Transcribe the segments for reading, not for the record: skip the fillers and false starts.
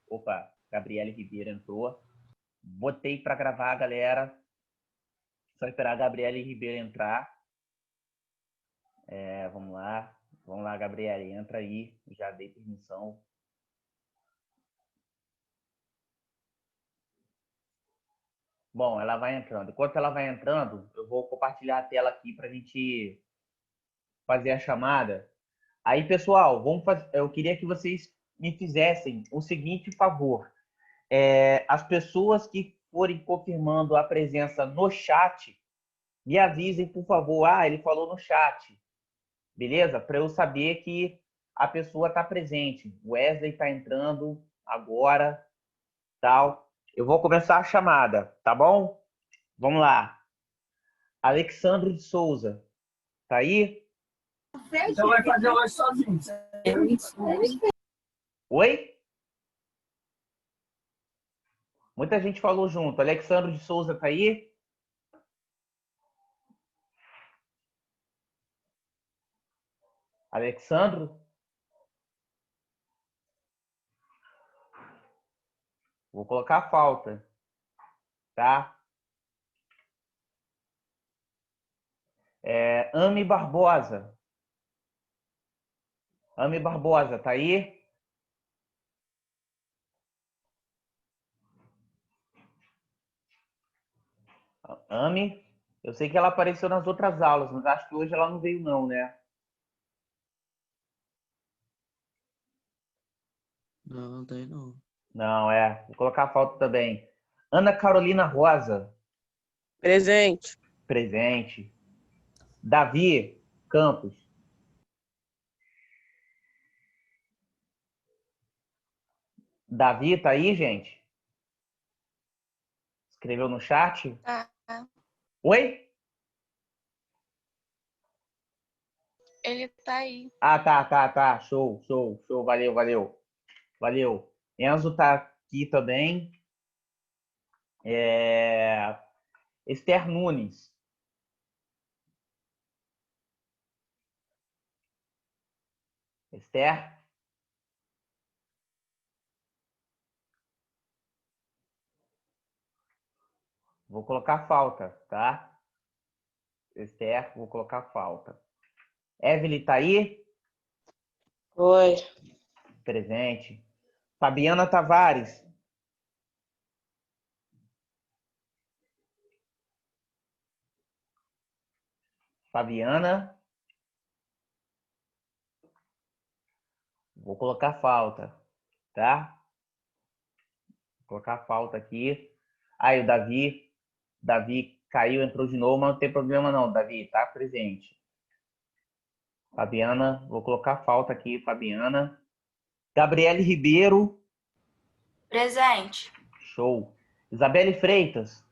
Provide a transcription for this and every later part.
Opa, Gabriele Ribeiro entrou. Botei para gravar, galera. Só esperar a Gabriele Ribeiro entrar. Vamos lá. Vamos lá, Gabriele, entra aí. Já dei permissão. Bom, ela vai entrando. Enquanto ela vai entrando, eu vou compartilhar a tela aqui para a gente fazer a chamada. Aí, pessoal, eu queria que vocês me fizessem o seguinte favor. As pessoas que forem confirmando a presença no chat, me avisem, por favor. Ele falou no chat. Beleza? Para eu saber que a pessoa está presente. O Wesley está entrando agora, tal. Eu vou começar a chamada, tá bom? Vamos lá. Alexandre de Souza, tá aí? Então vai fazer hoje sozinho. Oi? Muita gente falou junto. Alexandre de Souza tá aí? Alexandro? Vou colocar a falta, tá? Ami Barbosa. Ami Barbosa, tá aí? Ami, eu sei que ela apareceu nas outras aulas, mas acho que hoje ela não veio não, né? Não, daí não. Não, vou colocar a falta também. Ana Carolina Rosa. Presente. Presente. Davi Campos. Davi, tá aí, gente? Escreveu no chat? Tá. Oi? Ele tá aí. Tá. Show. Valeu. Enzo tá aqui também. Esther Nunes. Esther? Vou colocar falta, tá? Esther, vou colocar falta. Evelyn tá aí? Oi. Presente. Fabiana Tavares. Fabiana. Vou colocar falta, tá? Vou colocar falta aqui. Aí o Davi. Davi caiu, entrou de novo, mas não tem problema não, Davi, tá presente. Fabiana, vou colocar falta aqui, Fabiana. Gabriele Ribeiro. Presente. Show. Isabelle Freitas.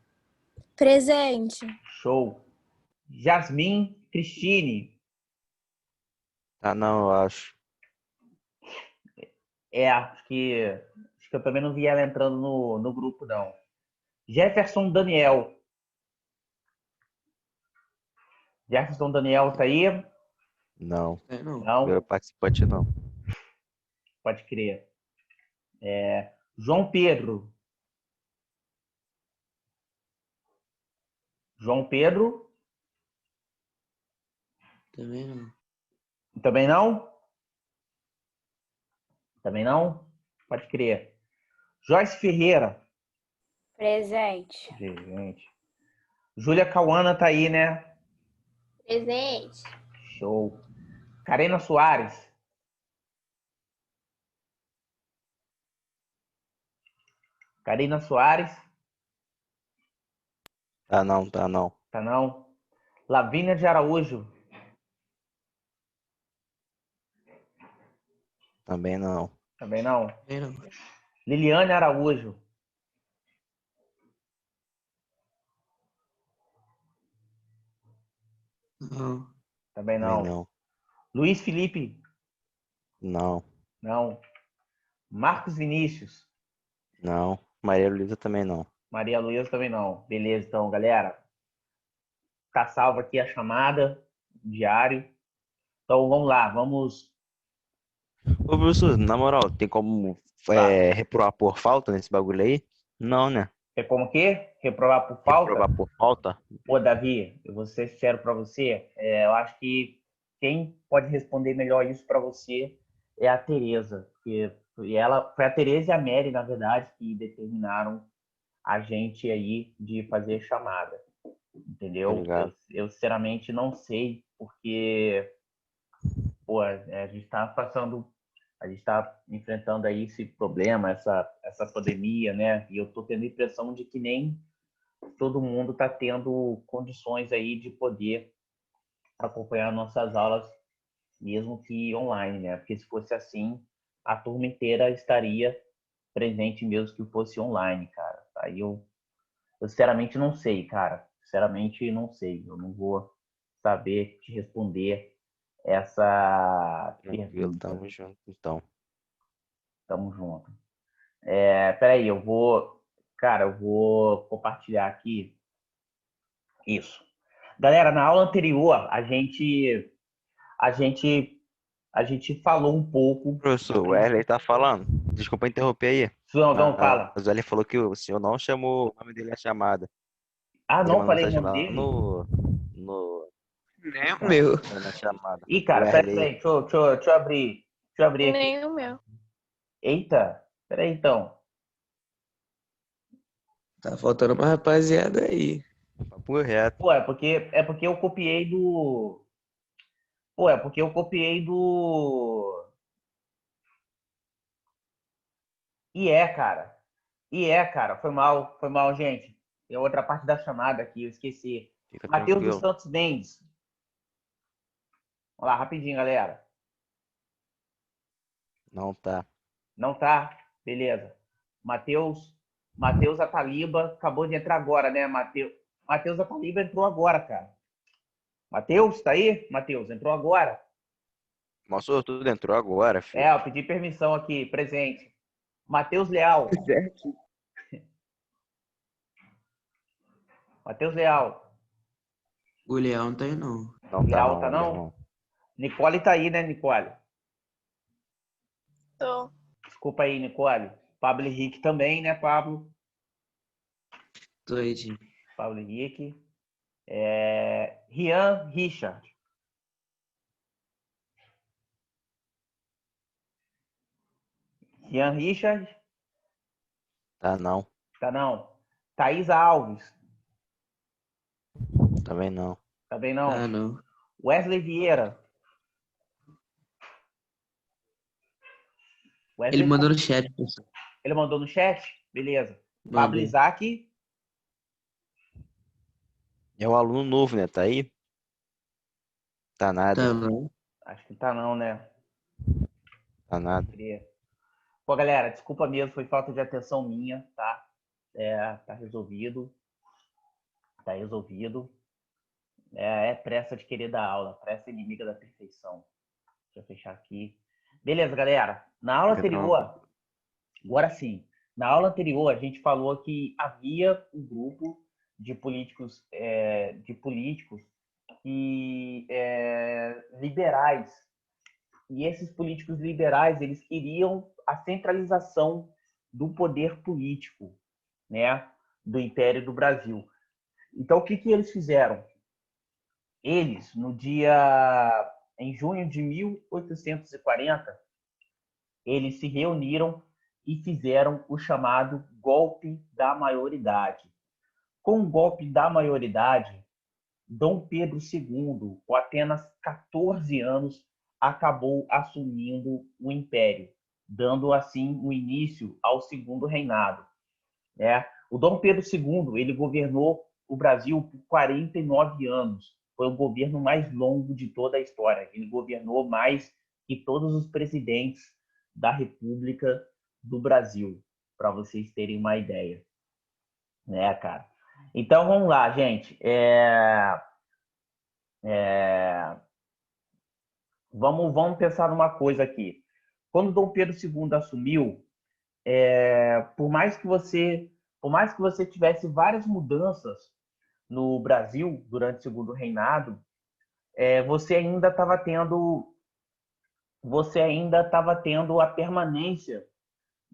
Presente. Show. Jasmin Cristine. Ah, não, eu acho. Acho que eu também não vi ela entrando no grupo, não. Jefferson Daniel. Jefferson Daniel tá aí? Não. Não. Não? Meu participante não. Pode crer. João Pedro. João Pedro? Também não. Também não? Também não? Pode crer. Joyce Ferreira. Presente. Gente. Júlia Cauana tá aí, né? Presente. Show. Karina Soares. Karina Soares. Tá não. Tá não? Lavínia de Araújo. Também não. Também não? Também não. Liliane Araújo. Não. Também Também não. não. Luiz Felipe. Não. Não. Marcos Vinícius. Não. Maria Luísa também não. Maria Luísa também não. Beleza, então, galera. Tá salva aqui a chamada, diário. Então, vamos lá, vamos... Ô, professor, na moral, tem como reprovar por falta nesse bagulho aí? Não, né? É como que? Reprovar por falta? Reprovar por falta? Pô, Davi, eu vou ser sincero para você. Eu acho que quem pode responder melhor isso para você é a Tereza. E ela, foi a Tereza e a Mary, na verdade, que determinaram a gente aí de fazer chamada. Entendeu? Obrigado. Eu sinceramente não sei, porque pô, a gente está enfrentando aí esse problema, essa pandemia, né? E eu estou tendo a impressão de que nem todo mundo está tendo condições aí de poder acompanhar nossas aulas, mesmo que online, né? Porque se fosse assim, a turma inteira estaria presente mesmo que fosse online, cara. Aí eu sinceramente não sei, cara. Sinceramente não sei. Eu não vou saber te responder essa Tranquilo, pergunta. tamo junto, então. Tamo junto. Peraí, cara, eu vou compartilhar aqui isso. Galera, na aula anterior, a gente, a gente falou um pouco. Professor, o Wesley tá falando. Desculpa interromper aí. Não, fala. Mas o Wesley falou que o senhor não chamou o nome dele na chamada. Ah, Ele não mandou falei o mensagem nome lá dele? Nem o meu. na chamada. Ih, O cara, Wesley. peraí, deixa eu abrir. Deixa eu abrir aqui. Nem o meu. Eita, peraí então. Tá faltando uma rapaziada aí. Papo reto. Pô, é porque eu copiei do. Pô, é porque eu copiei do. Cara. Cara. Foi mal, gente. Tem outra parte da chamada aqui, eu esqueci. Fica Matheus dos tranquilo. Santos Mendes. Vamos lá, rapidinho, galera. Não tá. Não tá? Beleza. Matheus Ataliba acabou de entrar agora, né, Matheus Ataliba entrou agora, cara. Matheus, tá aí? Matheus, entrou agora. Mas tudo entrou agora, filho. Eu pedi permissão aqui, presente. Matheus Leal. Certo. Matheus Leal. O Leão não tá aí, não. Não tá Leal não, tá meu não? irmão. Nicole tá aí, né, Nicole? Tô. Desculpa aí, Nicole. Pablo Henrique também, né, Pablo? Tô aí, Tim. Pablo Henrique. Rian Richard. Rian Richard. Tá não. Tá não. Thaisa Alves. Também não. Também não. Ah, não. Wesley Vieira. Wesley Ele mandou no chat, pessoal. Ele mandou no chat? Beleza. Mandou. Pablo Isaac. É o aluno novo, né? Tá aí? Tá nada. Tá, não. Acho que tá não, né? Tá nada. Pô, galera, desculpa mesmo, foi falta de atenção minha, tá? Tá resolvido. Tá resolvido. É pressa de querer dar aula, pressa inimiga da perfeição. Deixa eu fechar aqui. Beleza, galera. Na aula anterior, agora sim, na aula anterior a gente falou que havia um grupo de políticos, liberais. E esses políticos liberais, eles queriam a centralização do poder político, né, do Império do Brasil. Então, o que eles fizeram? Eles, em junho de 1840, eles se reuniram e fizeram o chamado golpe da maioridade. Com o golpe da maioridade, Dom Pedro II, com apenas 14 anos, acabou assumindo o império, dando assim o início ao segundo reinado. O Dom Pedro II, ele governou o Brasil por 49 anos. Foi o governo mais longo de toda a história. Ele governou mais que todos os presidentes da República do Brasil, para vocês terem uma ideia. Cara? Então, vamos lá, gente. Vamos pensar numa coisa aqui. Quando Dom Pedro II assumiu, por mais que você tivesse várias mudanças no Brasil durante o segundo reinado, você ainda estava tendo a permanência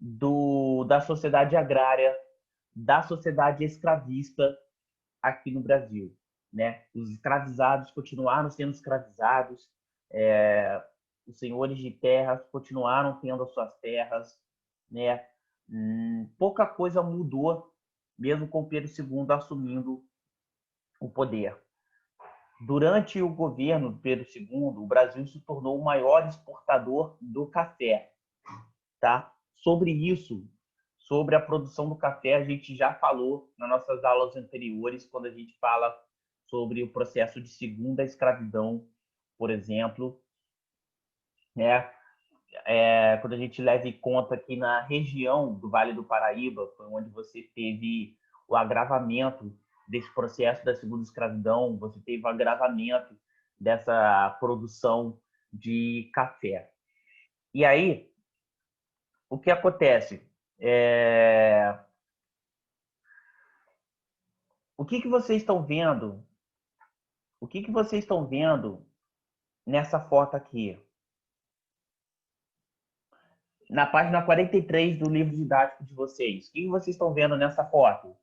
da sociedade agrária, da sociedade escravista aqui no Brasil, né? Os escravizados continuaram sendo escravizados, os senhores de terras continuaram tendo as suas terras, né? Pouca coisa mudou, mesmo com Pedro II assumindo o poder. Durante o governo de Pedro II, o Brasil se tornou o maior exportador do café, tá? Sobre isso, sobre a produção do café, a gente já falou nas nossas aulas anteriores, quando a gente fala sobre o processo de segunda escravidão, por exemplo, né? Quando a gente leva em conta que na região do Vale do Paraíba foi onde você teve o agravamento desse processo da segunda escravidão, você teve o agravamento dessa produção de café. E aí, o que acontece? O que vocês estão vendo? O que vocês estão vendo nessa foto aqui? Na página 43 do livro didático de vocês. O que vocês estão vendo nessa foto?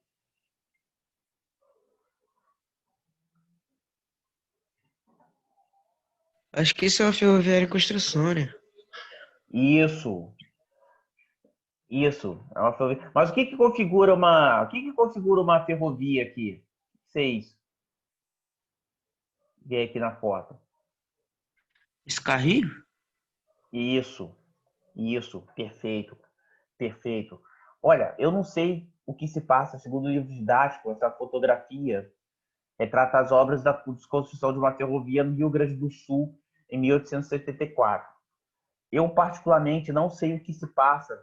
Acho que isso é uma ferroviária em construção, né? Isso. É uma ferrovia. Mas o que configura uma ferrovia aqui? Vocês veem aqui na foto. Esse carrinho? Isso, perfeito. Olha, eu não sei o que se passa, segundo o livro didático, essa fotografia retrata as obras da construção de uma ferrovia no Rio Grande do Sul em 1874. Eu, particularmente, não sei o que se passa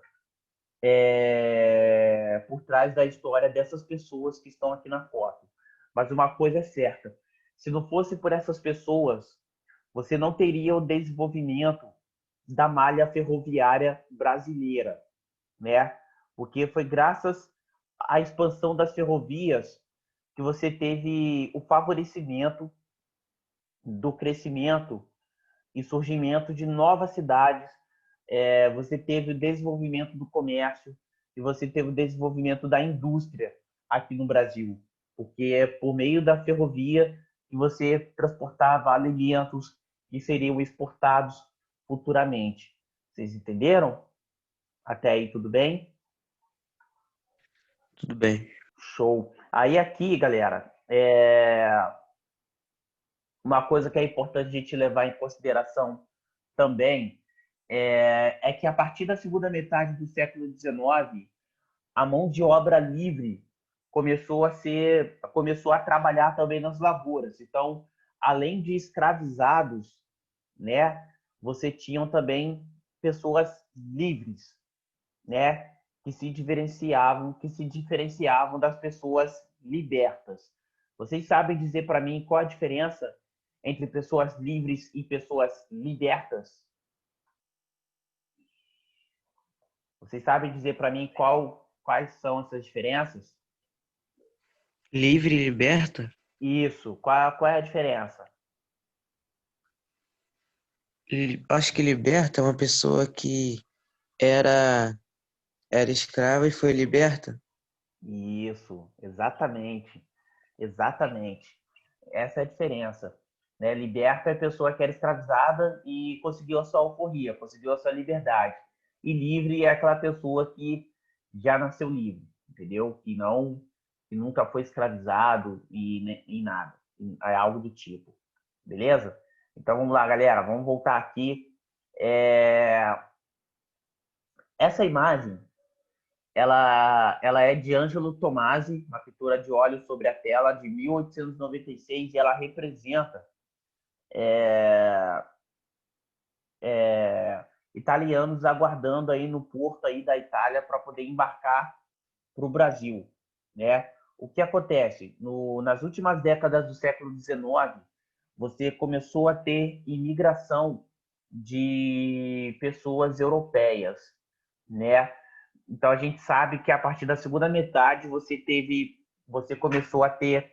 por trás da história dessas pessoas que estão aqui na foto. Mas uma coisa é certa, se não fosse por essas pessoas, você não teria o desenvolvimento da malha ferroviária brasileira, né? Porque foi graças à expansão das ferrovias que você teve o favorecimento do crescimento e surgimento de novas cidades, você teve o desenvolvimento do comércio e você teve o desenvolvimento da indústria aqui no Brasil, porque é por meio da ferrovia que você transportava alimentos que seriam exportados futuramente. Vocês entenderam? Até aí tudo bem? Tudo bem. Show. Aí aqui, galera, uma coisa que é importante a gente levar em consideração também é que a partir da segunda metade do século XIX, a mão de obra livre começou a trabalhar também nas lavouras. Então, além de escravizados, né, você tinha também pessoas livres, né, que se diferenciavam das pessoas libertas. Vocês sabem dizer para mim qual a diferença entre pessoas livres e pessoas libertas? Vocês sabem dizer para mim quais são essas diferenças? Livre e liberta? Isso. Qual é a diferença? Acho que liberta é uma pessoa que era escrava e foi liberta. Isso, exatamente. Essa é a diferença. Né? Liberta é a pessoa que era escravizada e conseguiu a sua alforria, conseguiu a sua liberdade. E livre é aquela pessoa que já nasceu livre, entendeu? Que nunca foi escravizado e nada. É algo do tipo. Beleza? Então vamos lá, galera. Vamos voltar aqui. Essa imagem, ela é de Ângelo Tomasi, uma pintura de óleo sobre a tela de 1896, e ela representa italianos aguardando aí no porto aí da Itália para poder embarcar para o Brasil, né? O que acontece? Nas últimas décadas do século XIX, você começou a ter imigração de pessoas europeias, né? Então a gente sabe que a partir da segunda metade você começou a ter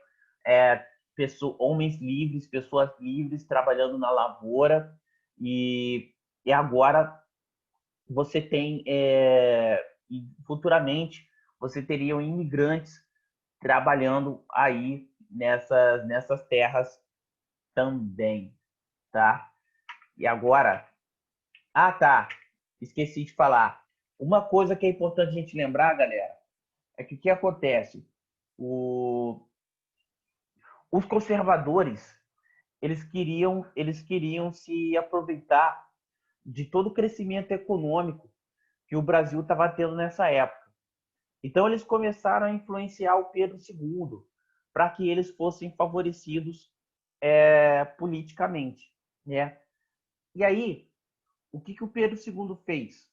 homens livres, pessoas livres trabalhando na lavoura e agora você tem e futuramente você teria imigrantes trabalhando aí nessas terras também, tá? E agora, tá, esqueci de falar. Uma coisa que é importante a gente lembrar, galera, é que o que acontece? Os conservadores, eles queriam se aproveitar de todo o crescimento econômico que o Brasil estava tendo nessa época. Então, eles começaram a influenciar o Pedro II para que eles fossem favorecidos politicamente, né? E aí, o que o Pedro II fez?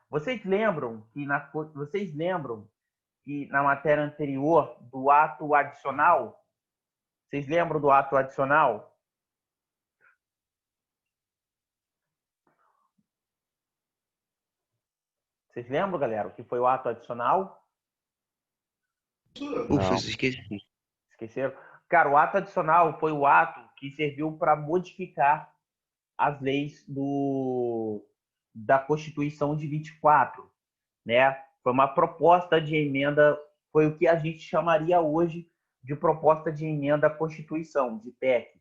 Vocês lembram que na matéria anterior do ato adicional? Vocês lembram do ato adicional? Vocês lembram, galera, o que foi o ato adicional? Ufa, Não. esqueci. Esqueceram? Cara, o ato adicional foi o ato que serviu para modificar as leis da Constituição de 24, né? Foi uma proposta de emenda, foi o que a gente chamaria hoje de proposta de emenda à Constituição, de PEC,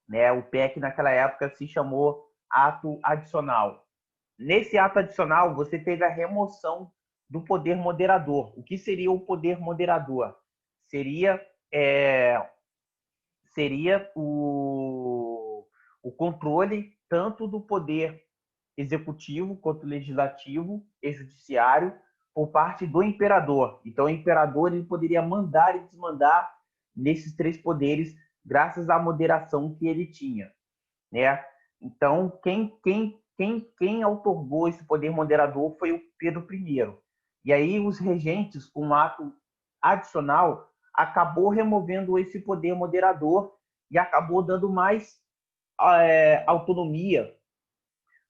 né? O PEC naquela época se chamou ato adicional. Nesse ato adicional, você teve a remoção do poder moderador. O que seria o poder moderador? Seria o controle tanto do poder executivo quanto legislativo e judiciário por parte do imperador. Então, o imperador ele poderia mandar e desmandar nesses três poderes graças à moderação que ele tinha, né? Então, quem outorgou esse poder moderador foi o Pedro I. E aí os regentes, com um ato adicional, acabou removendo esse poder moderador e acabou dando mais autonomia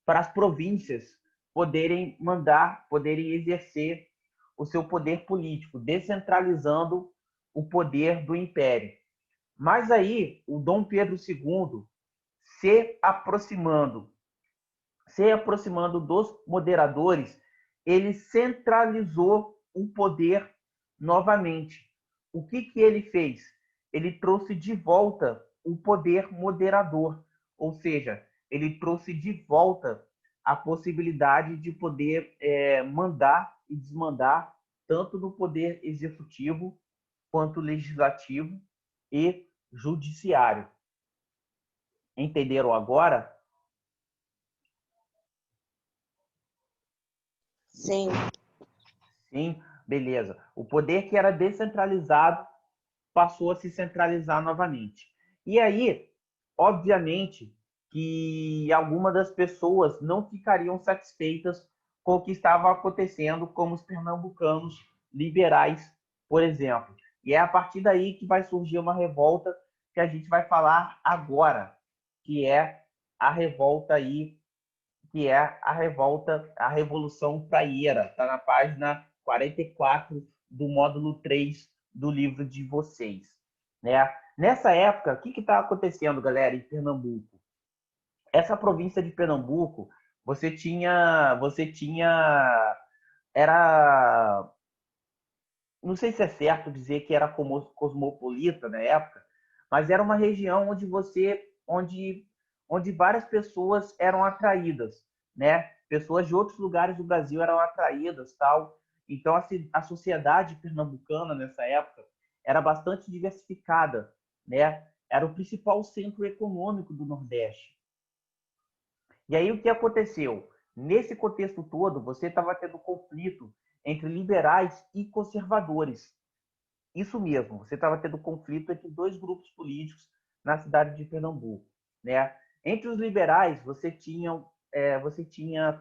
para as províncias poderem mandar, poderem exercer o seu poder político, descentralizando o poder do império. Mas aí, o Dom Pedro II, se aproximando dos moderadores, ele centralizou o poder novamente. O que ele fez? Ele trouxe de volta o poder moderador, ou seja, ele trouxe de volta a possibilidade de poder mandar e desmandar tanto no poder executivo quanto legislativo e judiciário. Entenderam agora? Sim. Sim, beleza. O poder que era descentralizado passou a se centralizar novamente. E aí, obviamente, que algumas das pessoas não ficariam satisfeitas com o que estava acontecendo, como os pernambucanos liberais, por exemplo. E é a partir daí que vai surgir uma revolta que a gente vai falar agora, que é a revolta aí, que é a Revolução Praieira. Está na página 44 do módulo 3 do livro de vocês, né? Nessa época, o que está acontecendo, galera, em Pernambuco? Essa província de Pernambuco, era, não sei se é certo dizer que era cosmopolita na época, mas era uma região onde várias pessoas eram atraídas, né? Pessoas de outros lugares do Brasil eram atraídas, tal. Então a sociedade pernambucana nessa época era bastante diversificada, né? Era o principal centro econômico do Nordeste. E aí o que aconteceu? Nesse contexto todo, você estava tendo conflito entre liberais e conservadores. Isso mesmo, você estava tendo conflito entre dois grupos políticos na cidade de Pernambuco, né? Entre os liberais, você tinha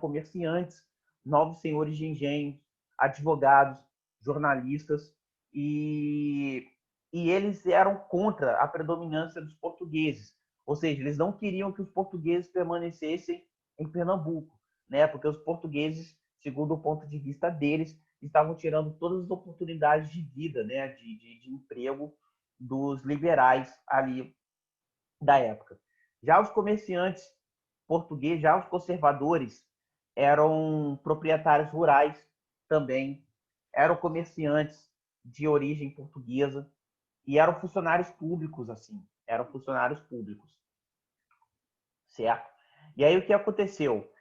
comerciantes, novos senhores de engenho, advogados, jornalistas, e eles eram contra a predominância dos portugueses. Ou seja, eles não queriam que os portugueses permanecessem em Pernambuco, né? Porque os portugueses, segundo o ponto de vista deles, estavam tirando todas as oportunidades de vida, né? de emprego dos liberais ali da época. Já os comerciantes portugueses, já os conservadores, eram proprietários rurais também, eram comerciantes de origem portuguesa e eram funcionários públicos, assim, eram funcionários públicos, certo? E aí o que aconteceu?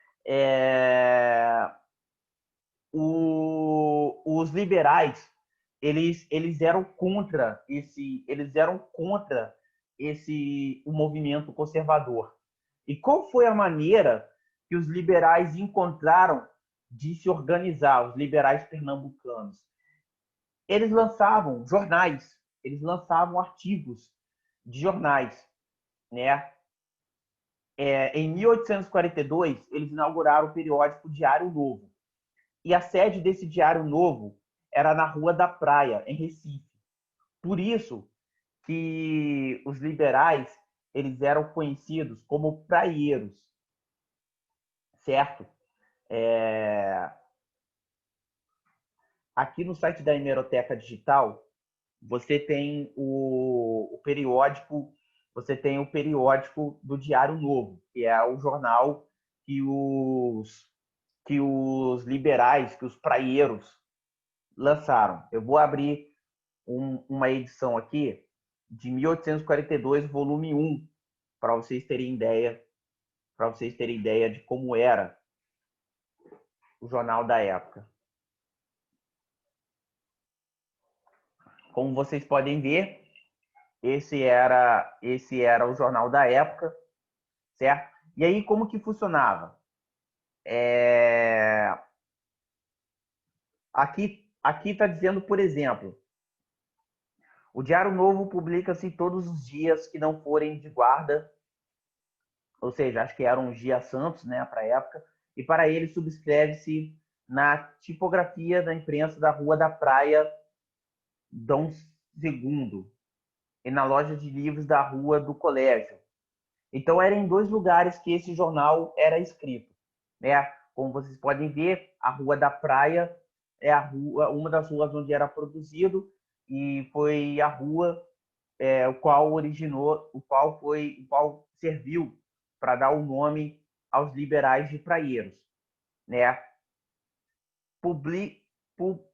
Os liberais, eles eram contra o movimento conservador. E qual foi a maneira que os liberais encontraram de se organizar, os liberais pernambucanos? Eles lançavam jornais, eles lançavam artigos de jornais, né? Em 1842, eles inauguraram o periódico Diário Novo. E a sede desse Diário Novo era na Rua da Praia, em Recife. Por isso que os liberais, eles eram conhecidos como praieiros, certo? Aqui no site da Hemeroteca Digital, você tem o periódico, do Diário Novo, que é o jornal que os liberais, que os praieiros lançaram. Eu vou abrir uma edição aqui de 1842, volume 1, para vocês terem ideia, de como era o jornal da época. Como vocês podem ver, esse era o jornal da época, certo? E aí, como que funcionava? Aqui está dizendo, por exemplo, o Diário Novo publica-se todos os dias que não forem de guarda, ou seja, acho que eram os dias santos, né, para a época, e para ele subscreve-se na tipografia da imprensa da Rua da Praia, Dom II, e na loja de livros da Rua do Colégio. Então, era em 2 lugares que esse jornal era escrito, né? Como vocês podem ver, a Rua da Praia é uma das ruas onde era produzido, e foi a rua o qual serviu para dar o nome aos liberais de praieiros, né?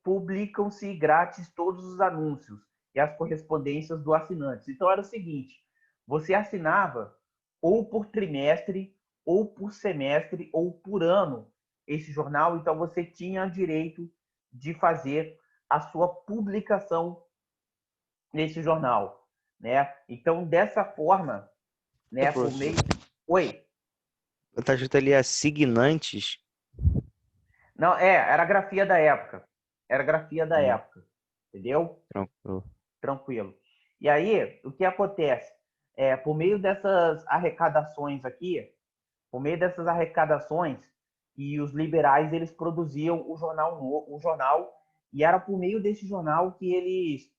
Publicam-se grátis todos os anúncios e as correspondências do assinante. Então era o seguinte: você assinava ou por trimestre, ou por semestre, ou por ano esse jornal, então você tinha direito de fazer a sua publicação nesse jornal, né? Então, dessa forma, né, por meio... Oi? Tá junto ali assignantes. Não, era a grafia da época. Era a grafia da época. Entendeu? Tranquilo. Tranquilo. E aí, o que acontece? Por meio dessas arrecadações aqui, e os liberais, eles produziam o jornal, e era por meio desse jornal que eles...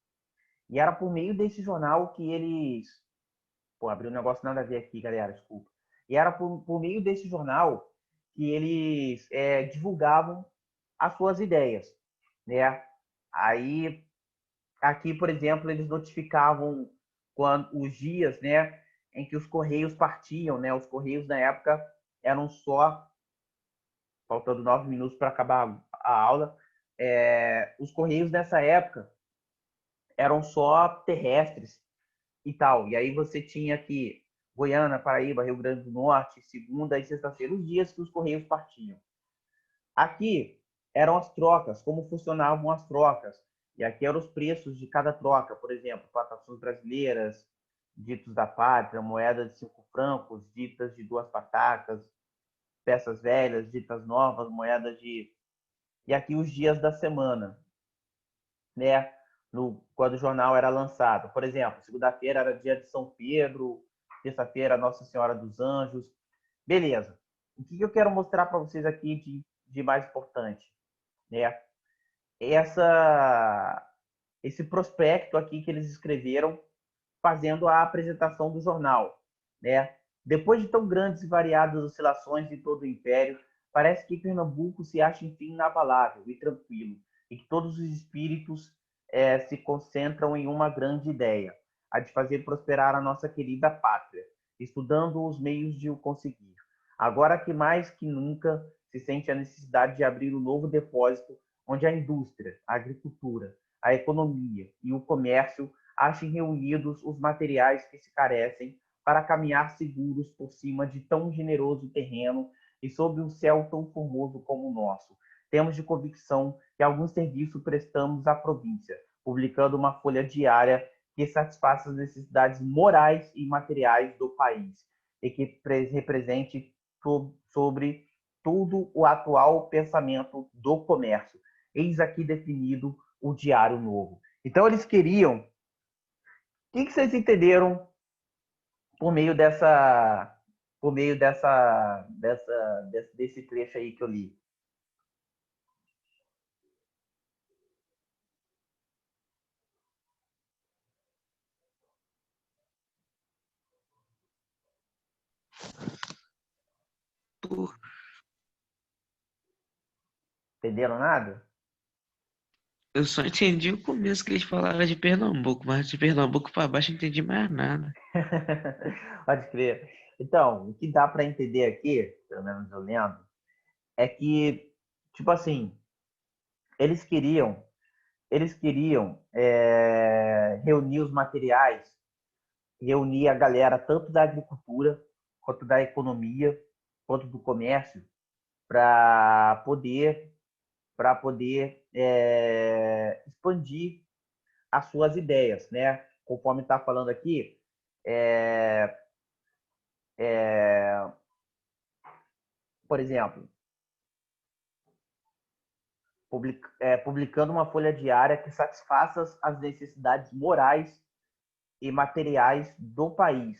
Pô, abriu um negócio nada a ver aqui, galera, desculpa. E era por meio desse jornal que eles divulgavam as suas ideias, né? Aí, aqui, por exemplo, eles notificavam os dias, né, em que os correios partiam, né? Os correios na época eram só, faltando 9 minutos para acabar a aula, os correios nessa época eram só terrestres e tal. E aí você tinha aqui Goiânia, Paraíba, Rio Grande do Norte, segunda e sexta-feira, os dias que os correios partiam. Aqui eram as trocas, como funcionavam as trocas. E aqui eram os preços de cada troca. Por exemplo, plantações brasileiras, ditos da pátria, moeda de 5 francos, ditas de 2 patacas, peças velhas, ditas novas, moedas de... E aqui os dias da semana, né? Quando o jornal era lançado. Por exemplo, segunda-feira era dia de São Pedro, terça-feira Nossa Senhora dos Anjos. Beleza. O que eu quero mostrar para vocês aqui de mais importante, né? Esse prospecto aqui que eles escreveram fazendo a apresentação do jornal, né? Depois de tão grandes e variadas oscilações em todo o Império, parece que Pernambuco se acha enfim inabalável e tranquilo, e que todos os espíritos se concentram em uma grande ideia, a de fazer prosperar a nossa querida pátria, estudando os meios de o conseguir. Agora que mais que nunca se sente a necessidade de abrir um novo depósito onde a indústria, a agricultura, a economia e o comércio achem reunidos os materiais que se carecem para caminhar seguros por cima de tão generoso terreno e sob um céu tão formoso como o nosso. Temos de convicção que algum serviço prestamos à província, publicando uma folha diária que satisfaça as necessidades morais e materiais do país e que represente sobre tudo o atual pensamento do comércio. Eis aqui definido o Diário Novo. Então, eles queriam... O que vocês entenderam por meio desse trecho aí que eu li? Entenderam nada? Eu só entendi o começo que eles falaram de Pernambuco, mas de Pernambuco para baixo eu não entendi mais nada. Pode crer. Então, o que dá para entender aqui, pelo menos eu lendo, é que, tipo assim, eles queriam reunir os materiais, reunir a galera tanto da agricultura, quanto da economia, quanto do comércio, para poder expandir as suas ideias, né? Conforme está falando aqui, por exemplo, publicando uma folha diária que satisfaça as necessidades morais e materiais do país,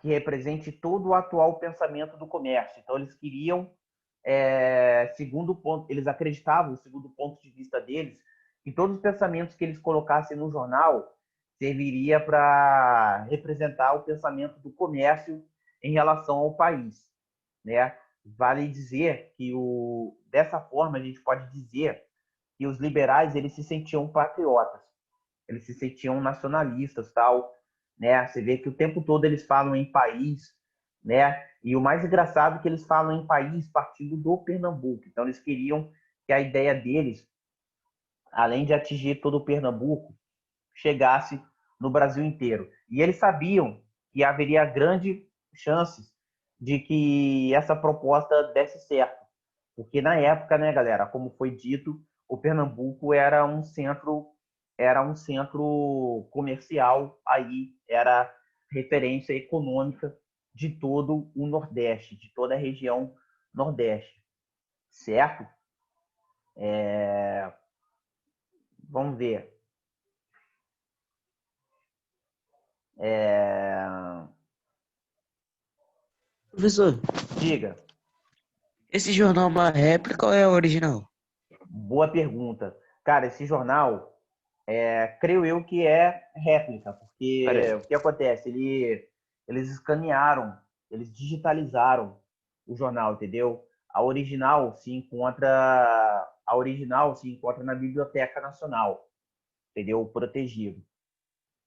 que represente todo o atual pensamento do comércio. Então, eles queriam, segundo ponto, eles acreditavam, segundo o ponto de vista deles, que todos os pensamentos que eles colocassem no jornal serviria para representar o pensamento do comércio em relação ao país, né? Vale dizer que dessa forma a gente pode dizer que os liberais eles se sentiam patriotas, eles se sentiam nacionalistas, tal, né? Você vê que o tempo todo eles falam em país, né? E o mais engraçado é que eles falam em país partindo do Pernambuco. Então eles queriam que a ideia deles, além de atingir todo o Pernambuco, chegasse no Brasil inteiro. E eles sabiam que haveria grandes chances de que essa proposta desse certo. Porque na época, né, galera, como foi dito, o Pernambuco era um centro comercial aí, era referência econômica de todo o Nordeste, de toda a região Nordeste, certo? Vamos ver. Professor, Diga. esse jornal é uma réplica ou é original? Boa pergunta. Cara, esse jornal, creio eu que é réplica, porque o que acontece? Eles escanearam, eles digitalizaram o jornal, entendeu? A original se encontra na Biblioteca Nacional, entendeu? Protegido,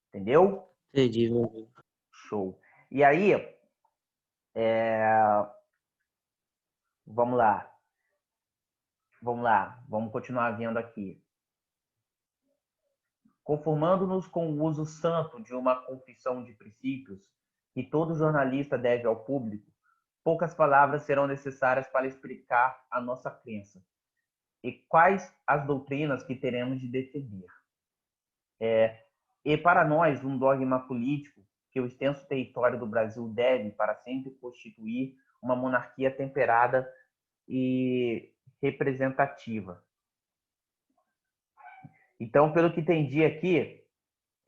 entendeu? Entendi. Show. E aí, vamos lá, vamos continuar vendo aqui. Conformando-nos com o uso santo de uma confissão de princípios que todo jornalista deve ao público, poucas palavras serão necessárias para explicar a nossa crença e quais as doutrinas que teremos de defender. E para nós, um dogma político que o extenso território do Brasil deve para sempre constituir uma monarquia temperada e representativa. Então, pelo que entendi aqui,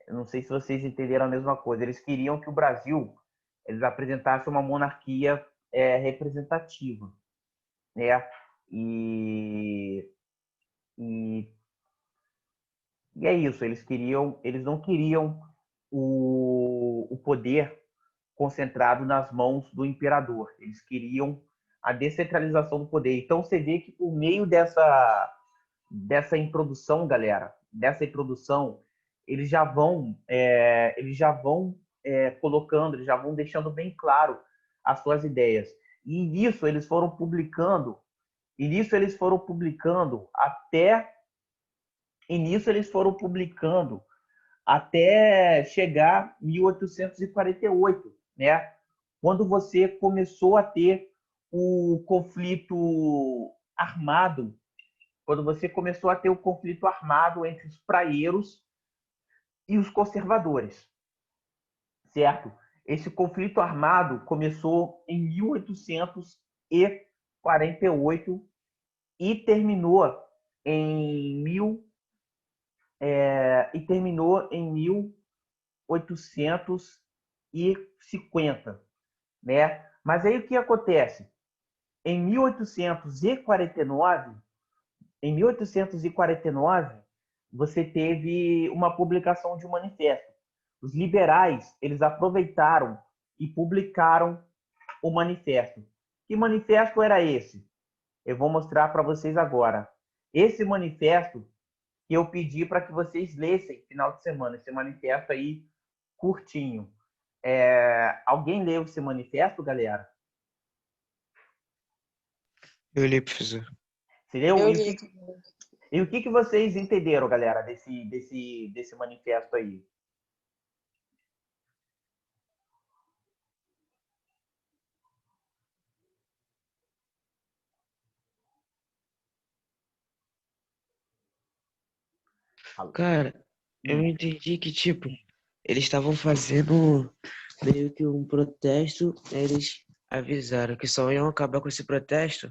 eu não sei se vocês entenderam a mesma coisa, eles queriam que o Brasil eles apresentasse uma monarquia representativa, né? E é isso, eles não queriam o poder concentrado nas mãos do imperador, eles queriam a descentralização do poder. Então você vê que por meio dessa introdução, galera, eles já vão colocando, eles já vão deixando bem claro as suas ideias. E nisso eles foram publicando, até chegar em 1848, né? Quando você começou a ter o conflito armado, entre os praieros e os conservadores, certo? Esse conflito armado começou em 1848 e terminou em 1850, né? Mas aí o que acontece? Em 1849, você teve uma publicação de um manifesto. Os liberais, eles aproveitaram e publicaram o manifesto. Que manifesto era esse? Eu vou mostrar para vocês agora. Esse manifesto que eu pedi para que vocês lessem no final de semana, esse manifesto aí curtinho. Alguém leu esse manifesto, galera? Eu li, professor. Você leu? Eu E li. o que vocês entenderam, galera, desse manifesto aí? Cara, eu entendi que, tipo, eles estavam fazendo meio que um protesto, aí eles avisaram que só iam acabar com esse protesto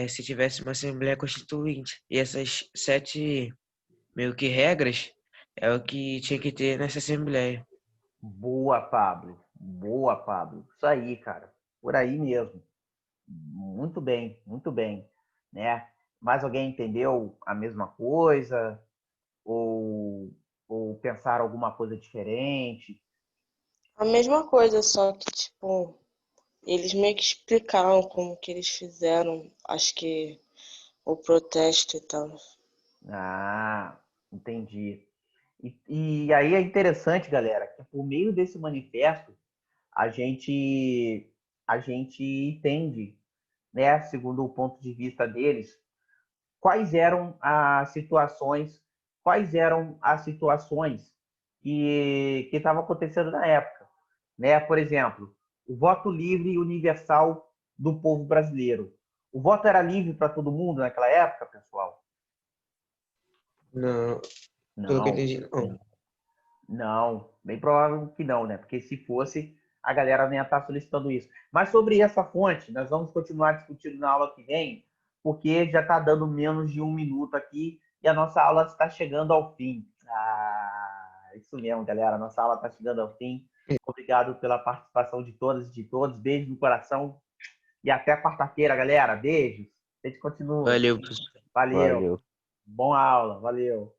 se tivesse uma Assembleia Constituinte. E essas 7, meio que regras, é o que tinha que ter nessa Assembleia. Boa, Pablo. Boa, Pablo. Isso aí, cara. Por aí mesmo. Muito bem, né? Mais alguém entendeu a mesma coisa? Ou pensaram alguma coisa diferente? A mesma coisa, só que, tipo, eles meio que explicaram como que eles fizeram, acho que o protesto e tal. Ah, entendi. E aí é interessante, galera, que por meio desse manifesto a gente entende, né, segundo o ponto de vista deles, quais eram as situações, que estavam acontecendo na época, né? Por exemplo, o voto livre e universal do povo brasileiro. O voto era livre para todo mundo naquela época, pessoal? Não, pelo que eu Não. entendi, não. Não, bem provável que não, né? Porque se fosse, a galera nem ia estar solicitando isso. Mas sobre essa fonte, nós vamos continuar discutindo na aula que vem, porque já está dando menos de 1 minuto aqui e a nossa aula está chegando ao fim. Isso mesmo, galera. A nossa aula está chegando ao fim. Obrigado pela participação de todas e de todos. Beijo no coração e até quarta-feira, galera. Beijos. A gente continua. Valeu, professor. Valeu. Valeu. Boa aula. Valeu.